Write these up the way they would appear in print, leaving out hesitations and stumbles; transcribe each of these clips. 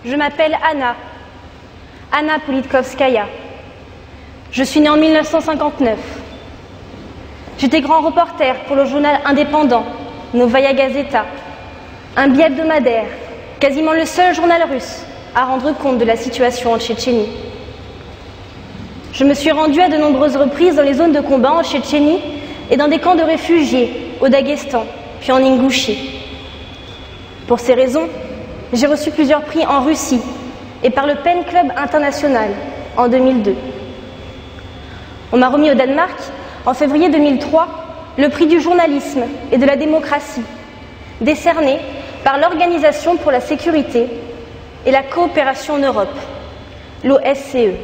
Je m'appelle Anna Politkovskaya. Je suis née en 1959. J'étais grand reporter pour le journal indépendant Novaya Gazeta, un bi-hebdomadaire, quasiment le seul journal russe à rendre compte de la situation en Tchétchénie. Je me suis rendue à de nombreuses reprises dans les zones de combat en Tchétchénie et dans des camps de réfugiés au Daghestan, puis en Ingouchie. Pour ces raisons, j'ai reçu plusieurs prix en Russie et par le Pen Club International en 2002. On m'a remis au Danemark, en février 2003, le prix du journalisme et de la démocratie, décerné par l'Organisation pour la sécurité et la coopération en Europe, l'OSCE.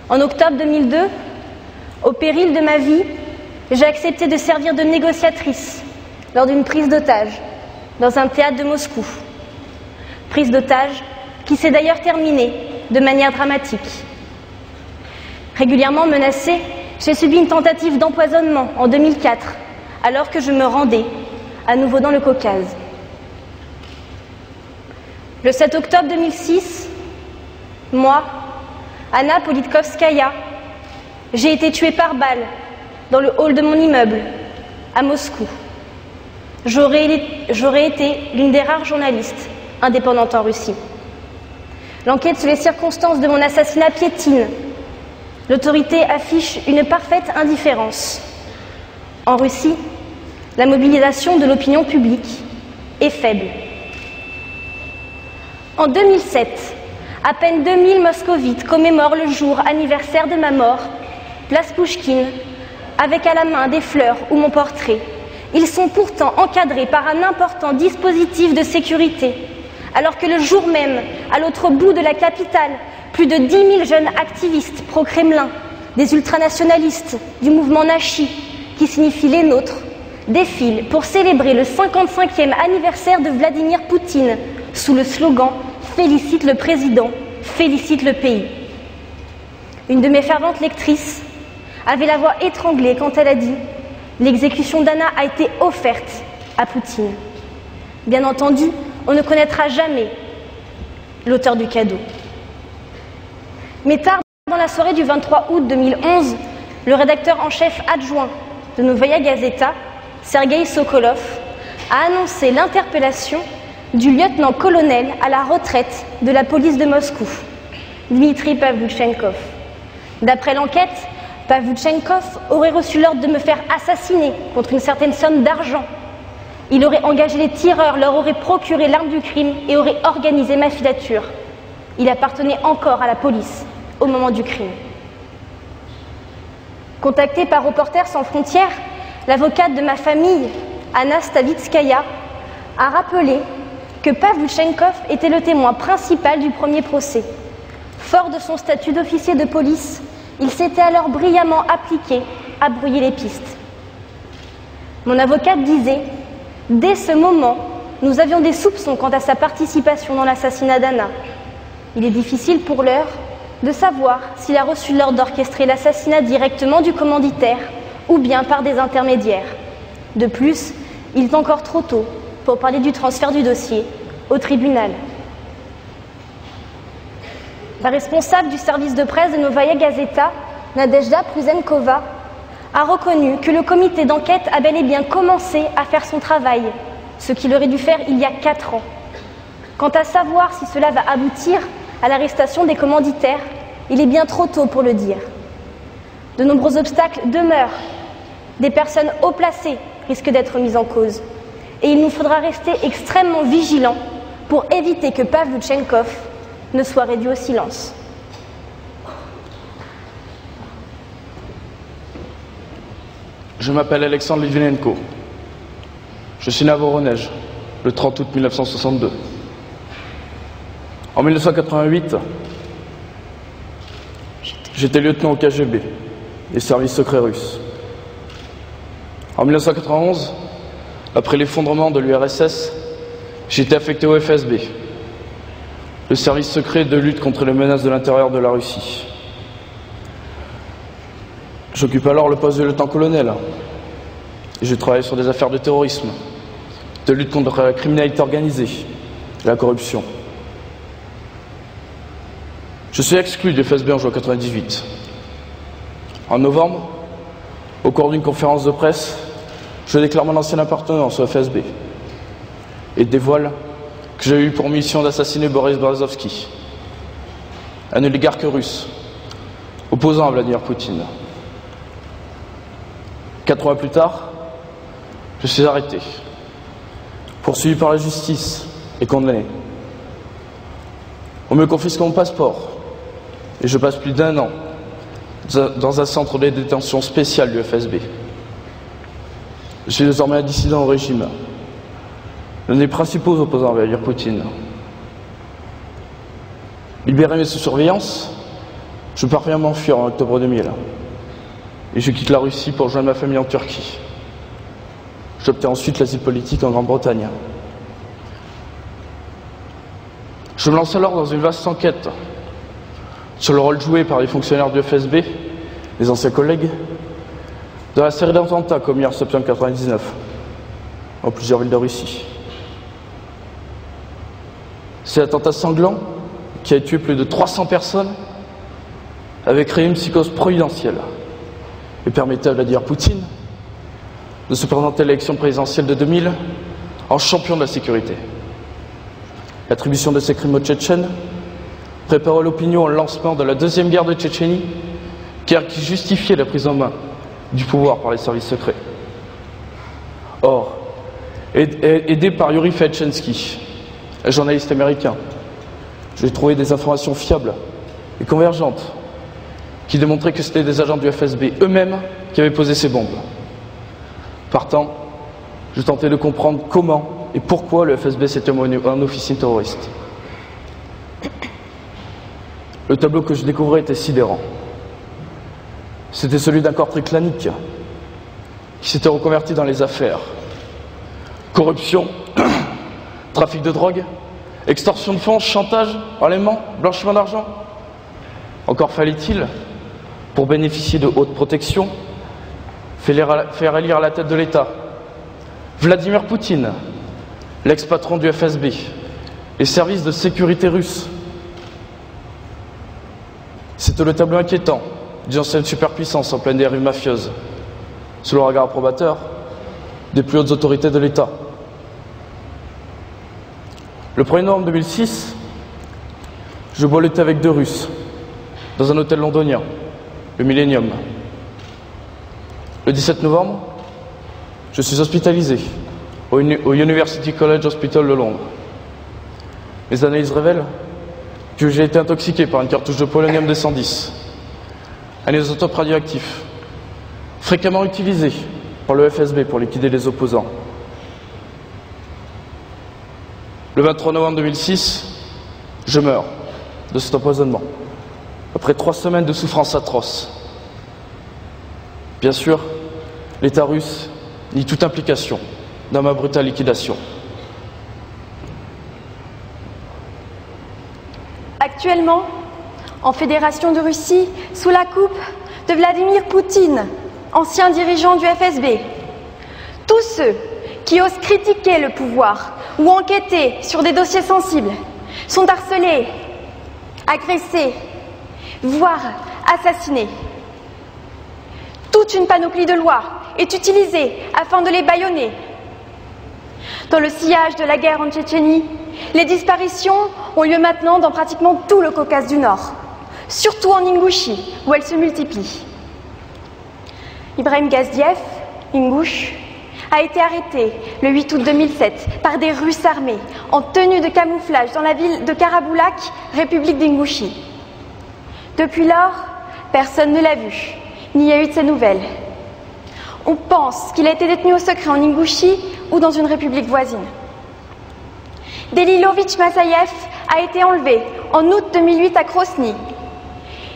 En octobre 2002, au péril de ma vie, j'ai accepté de servir de négociatrice lors d'une prise d'otage dans un théâtre de Moscou. Prise d'otage qui s'est d'ailleurs terminée de manière dramatique. Régulièrement menacée, j'ai subi une tentative d'empoisonnement en 2004, alors que je me rendais à nouveau dans le Caucase. Le 7 octobre 2006, moi, Anna Politkovskaya, j'ai été tuée par balle dans le hall de mon immeuble, à Moscou. J'aurais été l'une des rares journalistes indépendantes en Russie. L'enquête sur les circonstances de mon assassinat piétine. L'autorité affiche une parfaite indifférence. En Russie, la mobilisation de l'opinion publique est faible. En 2007, à peine 2000 moscovites commémorent le jour anniversaire de ma mort, place Pouchkine, avec à la main des fleurs ou mon portrait. Ils sont pourtant encadrés par un important dispositif de sécurité, alors que le jour même, à l'autre bout de la capitale, plus de 10 000 jeunes activistes pro-Kremlin, des ultranationalistes du mouvement Nachi, qui signifie les nôtres, défilent pour célébrer le 55e anniversaire de Vladimir Poutine sous le slogan « Félicite le président, félicite le pays ». Une de mes ferventes lectrices avait la voix étranglée quand elle a dit « L'exécution d'Anna a été offerte à Poutine ». Bien entendu, on ne connaîtra jamais l'auteur du cadeau. Mais tard dans la soirée du 23 août 2011, le rédacteur en chef adjoint de Novaya Gazeta, Sergueï Sokolov, a annoncé l'interpellation du lieutenant-colonel à la retraite de la police de Moscou, Dmitri Pavlyuchenkov. D'après l'enquête, Pavlyuchenkov aurait reçu l'ordre de me faire assassiner contre une certaine somme d'argent. Il aurait engagé les tireurs, leur aurait procuré l'arme du crime et aurait organisé ma filature. Il appartenait encore à la police au moment du crime. Contactée par Reporters sans frontières, l'avocate de ma famille, Anna Stavitskaya, a rappelé que Pavlyuchenkov était le témoin principal du premier procès. Fort de son statut d'officier de police, il s'était alors brillamment appliqué à brouiller les pistes. Mon avocate disait « Dès ce moment, nous avions des soupçons quant à sa participation dans l'assassinat d'Anna. Il est difficile pour l'heure de savoir s'il a reçu l'ordre d'orchestrer l'assassinat directement du commanditaire ou bien par des intermédiaires. De plus, il est encore trop tôt pour parler du transfert du dossier au tribunal. » La responsable du service de presse de Novaya Gazeta, Nadezhda Pruzenkova, a reconnu que le comité d'enquête a bel et bien commencé à faire son travail, ce qu'il aurait dû faire il y a 4 ans. Quant à savoir si cela va aboutir à l'arrestation des commanditaires, il est bien trop tôt pour le dire. De nombreux obstacles demeurent. Des personnes haut placées risquent d'être mises en cause. Et il nous faudra rester extrêmement vigilants pour éviter que Pavlyuchenkov ne soit réduit au silence. Je m'appelle Alexandre Litvinenko. Je suis né à Voronezh, le 30 août 1962. En 1988, j'étais lieutenant au KGB, les services secrets russes. En 1991, après l'effondrement de l'URSS, j'étais affecté au FSB, le service secret de lutte contre les menaces de l'intérieur de la Russie. J'occupe alors le poste de lieutenant-colonel. Je travaille sur des affaires de terrorisme, de lutte contre la criminalité organisée et la corruption. Je suis exclu du FSB en juin 1998. En novembre, au cours d'une conférence de presse, je déclare mon ancienne appartenance au FSB et dévoile que j'ai eu pour mission d'assassiner Boris Berezovsky, un oligarque russe opposant à Vladimir Poutine. 4 mois plus tard, je suis arrêté, poursuivi par la justice et condamné. On me confisque mon passeport et je passe plus d'1 an dans un centre de détention spécial du FSB. Je suis désormais un dissident au régime, l'un des principaux opposants à Vladimir Poutine. Libéré mais sous surveillance, je parviens à m'enfuir en octobre 2000 et je quitte la Russie pour rejoindre ma famille en Turquie. J'obtiens ensuite l'asile politique en Grande-Bretagne. Je me lance alors dans une vaste enquête sur le rôle joué par les fonctionnaires du FSB, les anciens collègues, dans la série d'attentats commis en septembre 1999 en plusieurs villes de Russie. Cet attentat sanglant, qui a tué plus de 300 personnes, avait créé une psychose providentielle et permettait à Vladimir Poutine de se présenter à l'élection présidentielle de 2000 en champion de la sécurité. L'attribution de ces crimes aux Tchétchènes préparait l'opinion au lancement de la deuxième guerre de Tchétchénie, guerre qui justifiait la prise en main du pouvoir par les services secrets. Or, aidé par Yuri Fetchensky, un journaliste américain, j'ai trouvé des informations fiables et convergentes qui démontraient que c'était des agents du FSB eux-mêmes qui avaient posé ces bombes. Partant, je tentais de comprendre comment et pourquoi le FSB s'était mené en officine terroriste. Le tableau que je découvrais était sidérant. C'était celui d'un corps préclanique qui s'était reconverti dans les affaires. Corruption, trafic de drogue, extorsion de fonds, chantage, enlèvement, blanchiment d'argent. Encore fallait-il, pour bénéficier de haute protection, faire élire à la tête de l'État Vladimir Poutine, l'ex-patron du FSB, les services de sécurité russes. C'était le tableau inquiétant d'une ancienne superpuissance en pleine dérive mafieuse, sous le regard approbateur des plus hautes autorités de l'État. Le 1er novembre 2006, je bois le thé avec 2 Russes, dans un hôtel londonien, le Millennium. Le 17 novembre, je suis hospitalisé au University College Hospital de Londres. Les analyses révèlent que j'ai été intoxiqué par une cartouche de polonium-210, un isotope radioactif, fréquemment utilisé par le FSB pour liquider les opposants. Le 23 novembre 2006, je meurs de cet empoisonnement, après 3 semaines de souffrances atroces. Bien sûr, l'État russe nie toute implication dans ma brutale liquidation. Actuellement, en Fédération de Russie, sous la coupe de Vladimir Poutine, ancien dirigeant du FSB, tous ceux qui osent critiquer le pouvoir ou enquêter sur des dossiers sensibles sont harcelés, agressés, voire assassinés. Toute une panoplie de lois est utilisée afin de les bâillonner. Dans le sillage de la guerre en Tchétchénie, les disparitions ont lieu maintenant dans pratiquement tout le Caucase du Nord, surtout en Ingouchie, où elles se multiplient. Ibrahim Gazdiev, Ingouche, a été arrêté le 8 août 2007 par des Russes armés en tenue de camouflage dans la ville de Karaboulak, République d'Ingouchie. Depuis lors, personne ne l'a vu, ni a eu de ses nouvelles. On pense qu'il a été détenu au secret en Ingouchie ou dans une république voisine. Delilovitch Masayev a été enlevé en août 2008 à Grozny.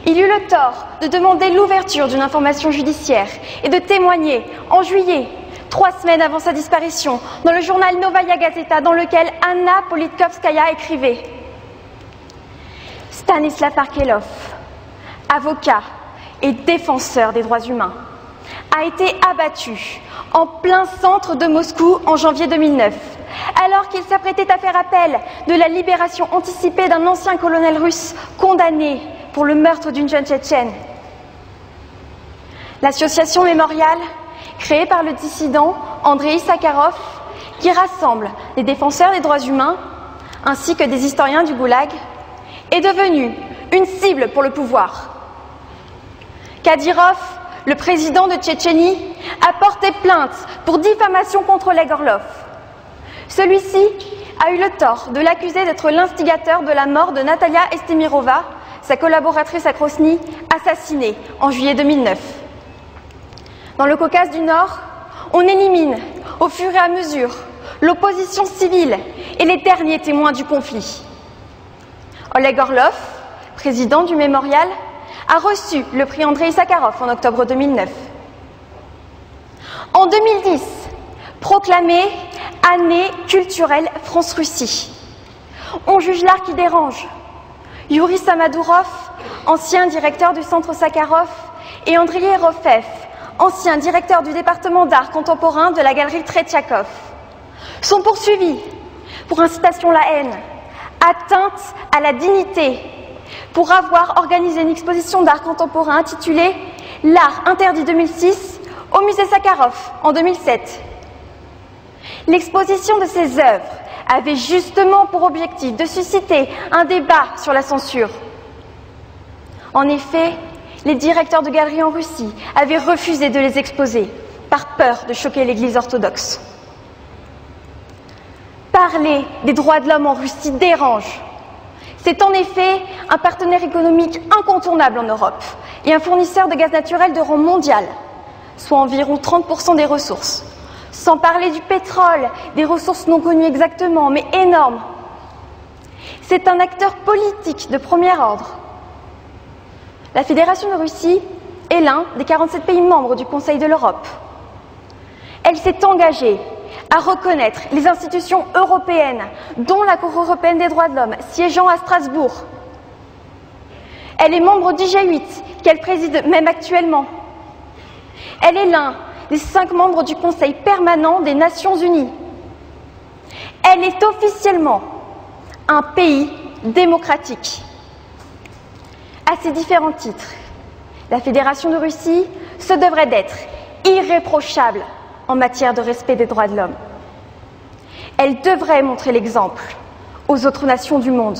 Il eut le tort de demander l'ouverture d'une information judiciaire et de témoigner en juillet, 3 semaines avant sa disparition, dans le journal Novaya Gazeta, dans lequel Anna Politkovskaya écrivait: Stanislav Arkelov, avocat et défenseur des droits humains, a été abattu en plein centre de Moscou en janvier 2009, alors qu'il s'apprêtait à faire appel de la libération anticipée d'un ancien colonel russe condamné pour le meurtre d'une jeune Tchétchène. L'association Mémorial, créée par le dissident Andreï Sakharov, qui rassemble des défenseurs des droits humains ainsi que des historiens du Goulag, est devenue une cible pour le pouvoir. Kadyrov, le président de Tchétchénie, a porté plainte pour diffamation contre Oleg Orlov. Celui-ci a eu le tort de l'accuser d'être l'instigateur de la mort de Natalia Estemirova, sa collaboratrice à Grozny, assassinée en juillet 2009. Dans le Caucase du Nord, on élimine au fur et à mesure l'opposition civile et les derniers témoins du conflit. Oleg Orlov, président du Mémorial, a reçu le prix Andreï Sakharov en octobre 2009. En 2010, proclamée année culturelle France-Russie, on juge l'art qui dérange. Yuri Samadourov, ancien directeur du Centre Sakharov, et Andriy Rofev, ancien directeur du département d'art contemporain de la galerie Tretchakov, sont poursuivis pour incitation à la haine, atteinte à la dignité, pour avoir organisé une exposition d'art contemporain intitulée « L'art interdit 2006 » au musée Sakharov en 2007. L'exposition de ces œuvres avait justement pour objectif de susciter un débat sur la censure. En effet, les directeurs de galeries en Russie avaient refusé de les exposer par peur de choquer l'Église orthodoxe. Parler des droits de l'homme en Russie dérange. C'est en effet un partenaire économique incontournable en Europe et un fournisseur de gaz naturel de rang mondial, soit environ 30% des ressources. Sans parler du pétrole, des ressources non connues exactement, mais énormes. C'est un acteur politique de premier ordre. La Fédération de Russie est l'un des 47 pays membres du Conseil de l'Europe. Elle s'est engagée à reconnaître les institutions européennes, dont la Cour européenne des droits de l'homme, siégeant à Strasbourg. Elle est membre du G8, qu'elle préside même actuellement. Elle est l'un des 5 membres du Conseil permanent des Nations Unies. Elle est officiellement un pays démocratique. À ces différents titres, la Fédération de Russie se devrait d'être irréprochable en matière de respect des droits de l'homme. Elle devrait montrer l'exemple aux autres nations du monde.